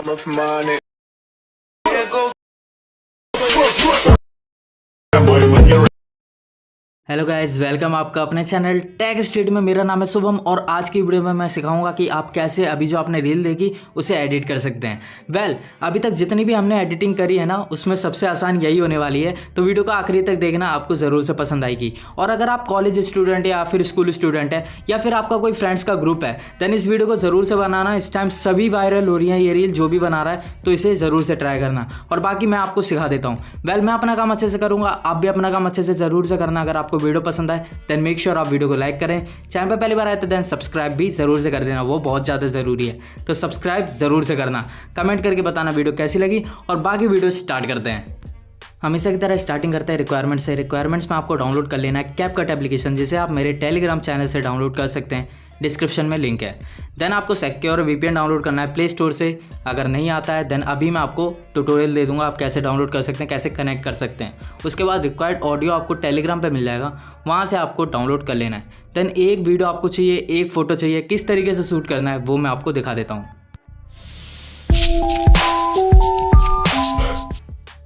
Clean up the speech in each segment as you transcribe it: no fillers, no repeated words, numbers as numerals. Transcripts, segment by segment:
time of money. Hello guys, welcome आपका अपने channel tech study में। मेरा नाम है शुभम और आज की वीडियो में मैं सिखाऊंगा कि आप कैसे अभी जो आपने रील देखी उसे एडिट कर सकते हैं। अभी तक जितनी भी हमने एडिटिंग करी है ना, उसमें सबसे आसान यही होने वाली है, तो वीडियो को आखिरी तक देखना, आपको ज़रूर से पसंद आएगी। और अगर आप कॉलेज स्टूडेंट या फिर स्कूल स्टूडेंट है या फिर आपका कोई फ्रेंड्स का ग्रुप है, देन इस वीडियो को ज़रूर से बनाना। इस टाइम सभी वायरल हो रही है ये रील, जो भी बना रहा है, तो इसे ज़रूर से ट्राई करना। और बाकी मैं आपको सिखा देता हूँ। मैं अपना काम अच्छे से करूँगा, आप भी अपना काम अच्छे से ज़रूर से करना। अगर आपको वीडियो पसंद आए देन मेक श्योर आप वीडियो को लाइक करें। चैनल पे पहली बार आए तो देन सब्सक्राइब भी जरूर से कर देना, वो बहुत ज़्यादा ज़रूरी है, तो सब्सक्राइब जरूर से करना। कमेंट करके बताना वीडियो कैसी लगी और बाकी वीडियो स्टार्ट करते हैं। हमेशा की तरह स्टार्टिंग करते हैं रिक्वायरमेंट्स से। रिक्वायरमेंट्स में आपको डाउनलोड कर लेना है कैपकट एप्लीकेशन, जिसे आप मेरे टेलीग्राम चैनल से डाउनलोड कर सकते हैं, डिस्क्रिप्शन में लिंक है। देन आपको सिक्योर वीपीएन डाउनलोड करना है प्ले स्टोर से। अगर नहीं आता है देन अभी मैं आपको ट्यूटोरियल दे दूंगा आप कैसे डाउनलोड कर सकते हैं, कैसे कनेक्ट कर सकते हैं। उसके बाद रिक्वायर्ड ऑडियो आपको टेलीग्राम पे मिल जाएगा, वहाँ से आपको डाउनलोड कर लेना है। देन एक वीडियो आपको चाहिए, एक फ़ोटो चाहिए, किस तरीके से शूट करना है वो मैं आपको दिखा देता हूँ।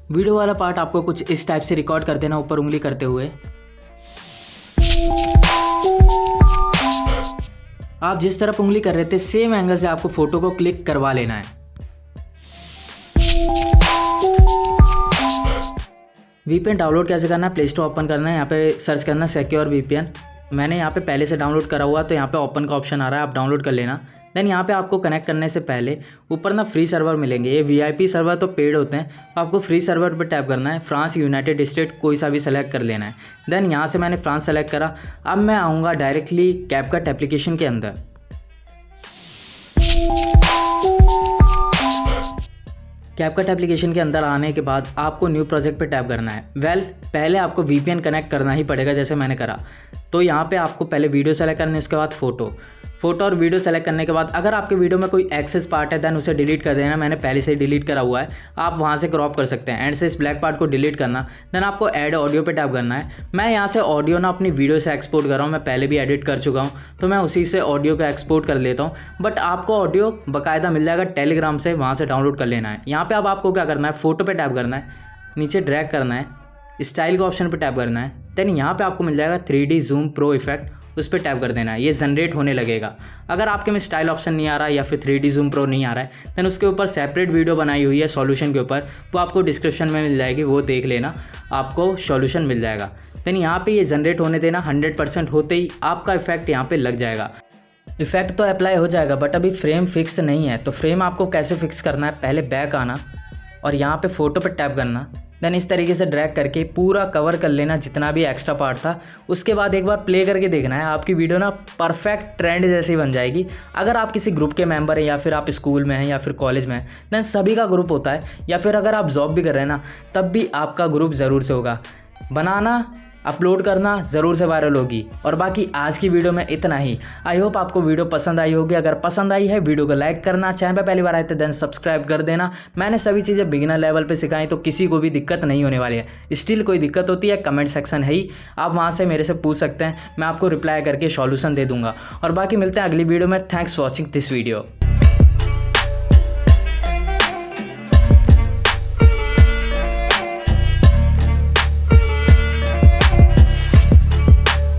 वीडियो वाला पार्ट आपको कुछ इस टाइप से रिकॉर्ड कर देना, ऊपर उंगली करते हुए। आप जिस तरफ उंगली कर रहे थे सेम एंगल से आपको फोटो को क्लिक करवा लेना है। वीपीएन डाउनलोड कैसे करना है, प्ले स्टोर ओपन करना है, यहाँ पे सर्च करना सिक्योर वीपीएन। मैंने यहाँ पे पहले से डाउनलोड करा हुआ, तो यहाँ पे ओपन का ऑप्शन आ रहा है, आप डाउनलोड कर लेना। देन यहाँ पे आपको कनेक्ट करने से पहले ऊपर ना फ्री सर्वर मिलेंगे। ये वीआईपी सर्वर तो पेड होते हैं, तो आपको फ्री सर्वर पे टैप करना है। फ्रांस, यूनाइटेड स्टेट, कोई सा भी सेलेक्ट कर लेना है। देन यहाँ से मैंने फ्रांस सेलेक्ट करा। अब मैं आऊँगा डायरेक्टली कैपकट एप्लीकेशन के अंदर। कैपकट एप्लीकेशन के अंदर आने के बाद आपको न्यू प्रोजेक्ट पे टैप करना है। पहले आपको वीपीएन कनेक्ट करना ही पड़ेगा, जैसे मैंने करा। तो यहाँ पे आपको पहले वीडियो सेलेक्ट करनी है, उसके बाद फ़ोटो और वीडियो सेलेक्ट करने के बाद अगर आपके वीडियो में कोई एक्सेस पार्ट है देन उसे डिलीट कर देना। मैंने पहले से ही डिलीट करा हुआ है, आप वहाँ से क्रॉप कर सकते हैं। एंड से इस ब्लैक पार्ट को डिलीट करना। देन आपको ऐड ऑडियो पे टैप करना है। मैं यहाँ से ऑडियो ना अपनी वीडियो से एक्सपोर्ट कर रहा हूँ, मैं पहले भी एडिट कर चुका हूँ, तो मैं उसी से ऑडियो का एक्सपोर्ट कर लेता हूँ। बट आपको ऑडियो बाकायदा मिल जाएगा टेलीग्राम से, वहाँ से डाउनलोड कर लेना है। यहाँ पर अब आपको क्या करना है, फोटो पर टैप करना है, नीचे ड्रैग करना है, स्टाइल के ऑप्शन पर टैप करना है। देन यहाँ पर आपको मिल जाएगा 3D ज़ूम प्रो इफेक्ट, उस पर टैप कर देना है। ये जनरेट होने लगेगा। अगर आपके में स्टाइल ऑप्शन नहीं आ रहा है या फिर 3D ज़ूम प्रो नहीं आ रहा है देन उसके ऊपर सेपरेट वीडियो बनाई हुई है सॉल्यूशन के ऊपर, वो आपको डिस्क्रिप्शन में मिल जाएगी, वो देख लेना, आपको सॉल्यूशन मिल जाएगा। देन यहाँ पे ये जनरेट होने देना। 100% होते ही आपका इफेक्ट यहाँ पे लग जाएगा। इफेक्ट तो अप्लाई हो जाएगा बट अभी फ्रेम फिक्स नहीं है, तो फ्रेम आपको कैसे फिक्स करना है, पहले बैक आना और यहाँ पे फ़ोटो पर टैप करना। देन इस तरीके से ड्रैग करके पूरा कवर कर लेना जितना भी एक्स्ट्रा पार्ट था। उसके बाद एक बार प्ले करके देखना है, आपकी वीडियो ना परफेक्ट ट्रेंड जैसी बन जाएगी। अगर आप किसी ग्रुप के मेंबर हैं या फिर आप स्कूल में हैं या फिर कॉलेज में हैं, देन सभी का ग्रुप होता है, या फिर अगर आप जॉब भी कर रहे हैं ना, तब भी आपका ग्रुप ज़रूर से होगा। बनाना, अपलोड करना, ज़रूर से वायरल होगी। और बाकी आज की वीडियो में इतना ही। आई होप आपको वीडियो पसंद आई होगी। अगर पसंद आई है वीडियो को लाइक करना, चैनल पे पहली बार आए तो देन सब्सक्राइब कर देना। मैंने सभी चीज़ें बिगिनर लेवल पे सिखाई, तो किसी को भी दिक्कत नहीं होने वाली है। स्टिल कोई दिक्कत होती है, कमेंट सेक्शन है ही, आप वहाँ से मेरे से पूछ सकते हैं, मैं आपको रिप्लाई करके सॉल्यूशन दे दूँगा। और बाकी मिलते हैं अगली वीडियो में। Thanks for watching this video.